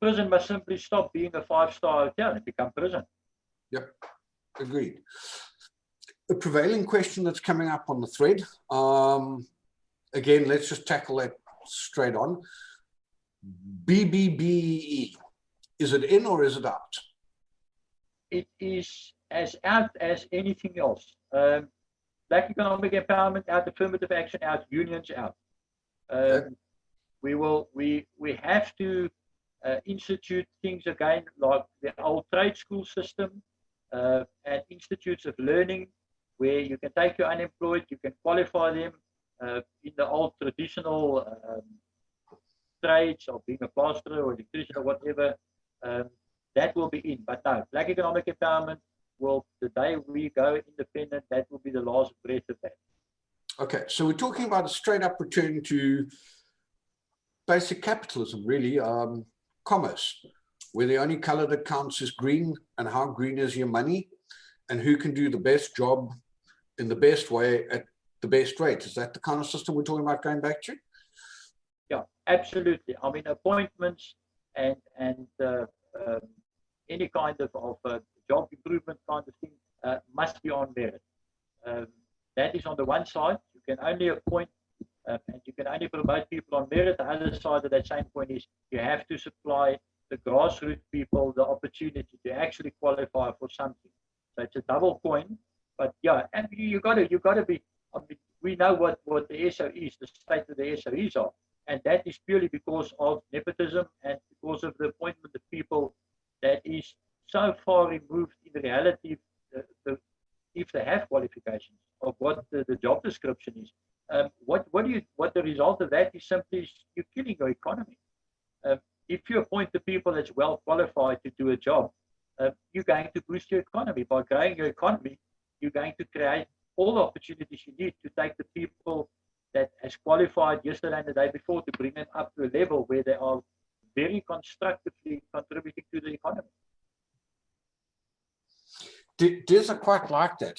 B: Prison must simply stop being a 5-star hotel and become prison.
C: Yep, agreed. The prevailing question that's coming up on the thread, again, let's just tackle that straight on. BBBE, is it in or is it out?
B: It is as out as anything else. Black economic empowerment out, affirmative action out, unions out. We have to institute things again like the old trade school system and institutes of learning where you can take your unemployed, you can qualify them in the old traditional trades of being a plasterer or electrician or whatever. That will be in. But no, black economic empowerment will, the day we go independent, that will be the last breath of that.
C: Okay, so we're talking about a straight up return to basic capitalism, really, commerce, where the only color that counts is green, and how green is your money, and who can do the best job in the best way at the best rate. Is that the kind of system we're talking about going back to?
B: Yeah, absolutely. I mean, appointments and any kind of job improvement kind of thing must be on merit. That is on the one side. You can only appoint and you can only promote people on merit. The other side of that same coin is you have to supply the grassroots people the opportunity to actually qualify for something. So it's a double coin. But yeah, and you got to be. I mean, we know what the SOEs, the state of the SOEs are, and that is purely because of nepotism and because of the appointment of people that is so far removed in reality, if they have qualifications of what the job description is. What the result of that is simply you're killing your economy. If you appoint the people that's well qualified to do a job, you're going to boost your economy. By growing your economy, you're going to create all the opportunities you need to take the people that has qualified yesterday and the day before to bring them up to a level where they are very constructively contributing to the economy.
C: Des, I quite like that.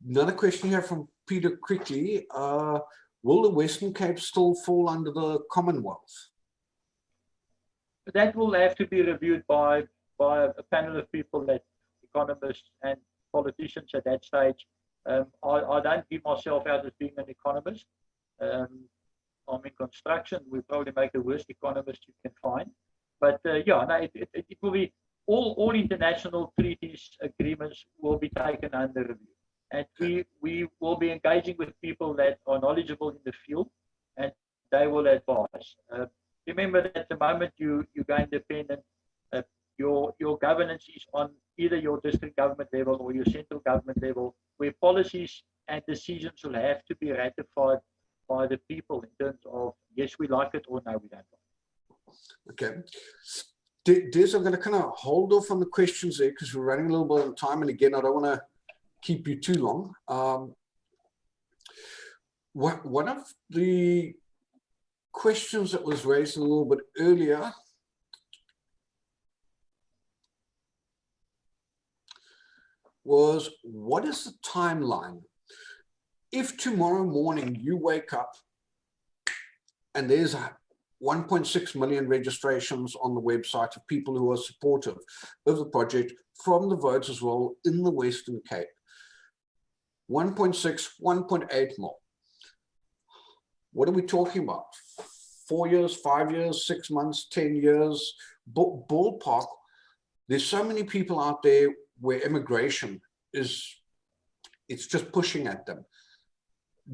C: Another question here from Peter quickly. Will the Western Cape still fall under the Commonwealth?
B: That will have to be reviewed by a panel of people, that economists and politicians at that stage. I don't give myself out as being an economist. I'm in construction. We probably make the worst economist you can find. But yeah, no, it will be all international treaties, agreements will be taken under review. And we will be engaging with people that are knowledgeable in the field, and they will advise. Remember that at the moment you go independent, your governance is on either your district government level or your central government level, where policies and decisions will have to be ratified by the people in terms of yes, we like it, or no, we don't like it.
C: Okay. Des, I'm going to kind of hold off on the questions there because we're running a little bit on time. And again, I don't want to keep you too long. One of the questions that was raised a little bit earlier was, what is the timeline? If tomorrow morning you wake up and there's 1.6 million registrations on the website of people who are supportive of the project from the votes as well in the Western Cape, 1.6, 1.8 more. What are we talking about? 4 years, 5 years, 6 months, 10 years, ballpark. There's so many people out there where immigration is, it's just pushing at them.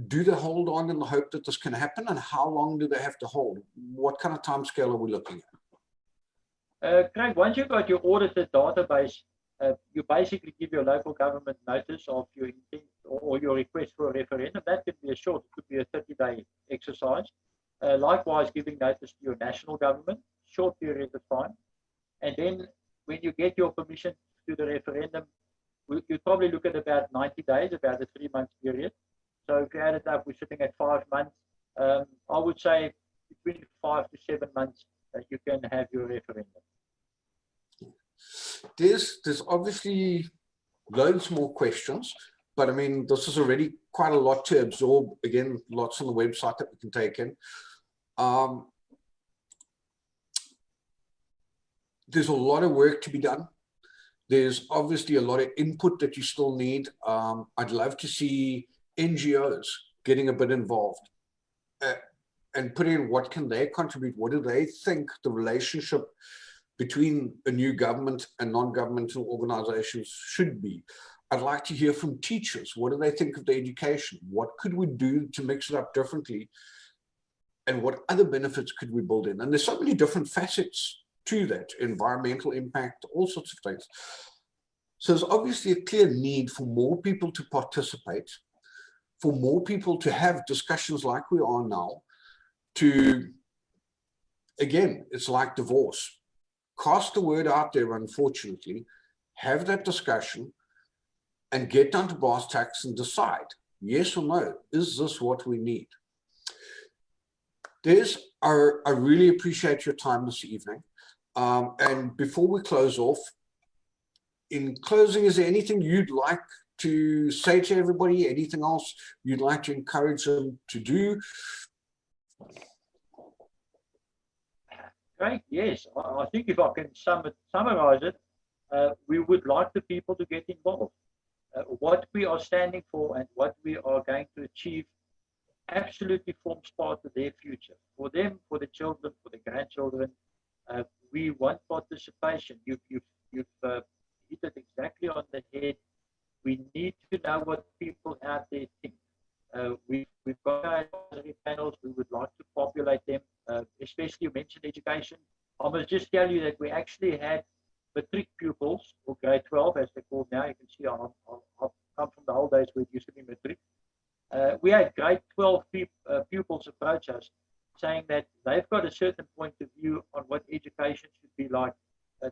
C: Do they hold on in the hope that this can happen, and how long do they have to hold? What kind of time scale are we looking
B: at? Craig, once you've got your audited database, you basically give your local government notice of your intent or your request for a referendum. That could be a short, it could be a 30-day exercise. Likewise, giving notice to your national government, short period of time. And then when you get your permission to the referendum, you probably look at about 90 days, about a 3-month period. So if you add it up, we're sitting at 5 months. I would say between 5 to 7 months you can have your referendum.
C: There's obviously loads more questions, but I mean, this is already quite a lot to absorb. Again, lots on the website that we can take in. There's a lot of work to be done. There's obviously a lot of input that you still need. I'd love to see NGOs getting a bit involved and put in what can they contribute, what do they think the relationship between a new government and non-governmental organizations should be. I'd like to hear from teachers. What do they think of the education? What could we do to mix it up differently? And what other benefits could we build in? And there's so many different facets to that, environmental impact, all sorts of things. So there's obviously a clear need for more people to participate, for more people to have discussions like we are now, to, again, it's like divorce. Cast the word out there, unfortunately, have that discussion and get down to brass tacks and decide, yes or no, is this what we need? I really appreciate your time this evening. And before we close off, in closing, is there anything you'd like to say to everybody? Anything else you'd like to encourage them to do?
B: Great, yes. I think if I can summarize it, we would like the people to get involved. What we are standing for and what we are going to achieve absolutely forms part of their future. For them, for the children, for the grandchildren, we want participation. You've hit it exactly on the head. We need to know what people out there think. We've got our advisory panels. We would like to populate them, especially you mentioned education. I must just tell you that we actually had matric pupils, or grade 12 as they're called now. You can see I've come from the old days where it used to be matric. We had grade 12 pupils approach us saying that they've got a certain point of view on what education should be like.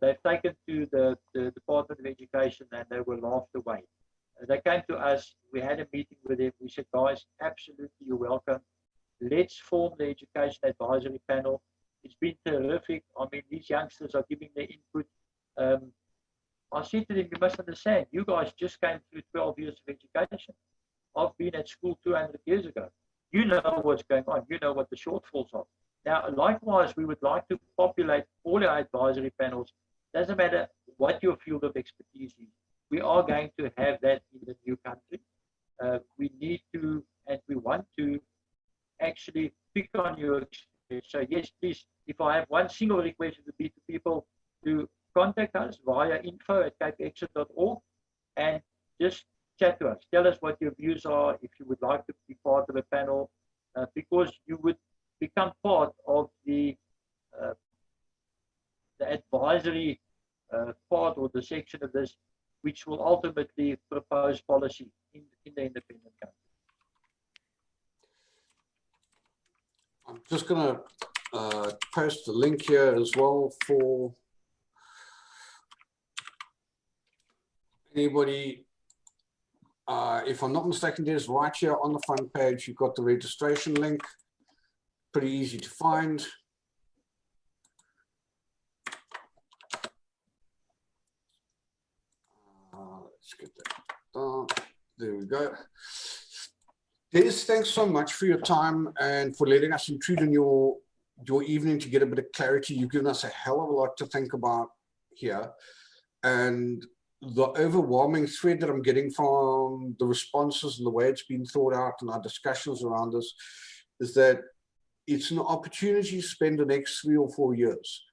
B: They've taken to the Department of Education and they were laughed away. They came to us, we had a meeting with them, we said, guys, absolutely, you're welcome. Let's form the education advisory panel. It's been terrific. I mean, these youngsters are giving their input. I said to them, you must understand, you guys just came through 12 years of education. I've been at school 200 years ago. You know what's going on. You know what the shortfalls are. Now, likewise, we would like to populate all our advisory panels. Doesn't matter what your field of expertise is. We are going to have that in the new country. We need to, and we want to actually pick on your experience. So yes, please, if I have one single request, it would be to people to contact us via info@capexit.org and just chat to us. Tell us what your views are, if you would like to be part of a panel, because you would become part of the advisory part or the section of this, which will ultimately propose policy in the independent country.
C: I'm just going to post the link here as well for anybody. If I'm not mistaken, there's right here on the front page, you've got the registration link. Pretty easy to find. Let's get that done. There we go. Des, thanks so much for your time and for letting us intrude in your evening to get a bit of clarity. You've given us a hell of a lot to think about here. And the overwhelming thread that I'm getting from the responses and the way it's been thought out and our discussions around this is that it's an opportunity to spend the next 3 or 4 years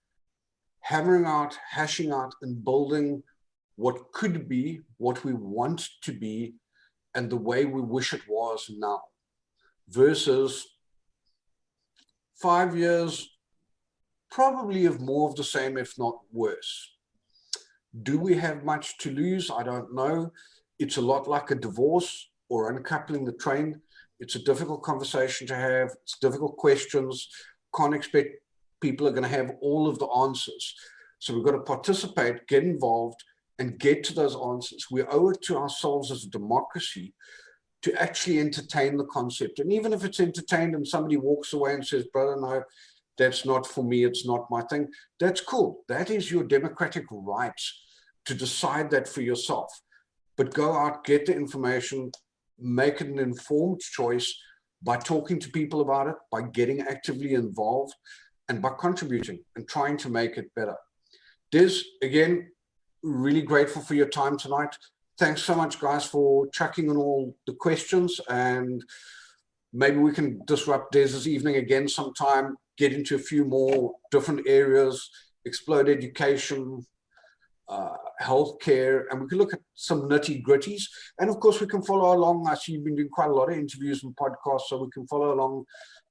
C: hammering out, hashing out, and building what could be, what we want to be, and the way we wish it was now, versus 5 years probably of more of the same, if not worse. Do we have much to lose? I don't know. It's a lot like a divorce or uncoupling the train. It's a difficult conversation to have. It's difficult questions. Can't expect people are going to have all of the answers. So we've got to participate, get involved, and get to those answers. We owe it to ourselves as a democracy to actually entertain the concept. And even if it's entertained and somebody walks away and says, brother, no, that's not for me, it's not my thing, that's cool. That is your democratic right to decide that for yourself. But go out, get the information, make it an informed choice by talking to people about it, by getting actively involved, and by contributing and trying to make it better. Des, again, really grateful for your time tonight. Thanks so much, guys, for chucking in all the questions, and maybe we can disrupt Des's evening again sometime, get into a few more different areas, explode education, healthcare, and we can look at some nitty gritties. And of course, we can follow along. I see you've been doing quite a lot of interviews and podcasts, so we can follow along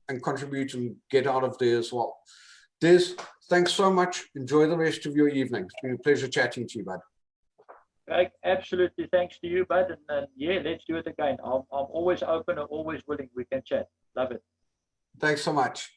C: and contribute and get out of there as well. Des, thanks so much. Enjoy the rest of your evening. It's been a pleasure chatting to you, bud.
B: Craig, absolutely. Thanks to you, bud. And yeah, let's do it again. I'm always open and always willing. We can chat. Love it.
C: Thanks so much.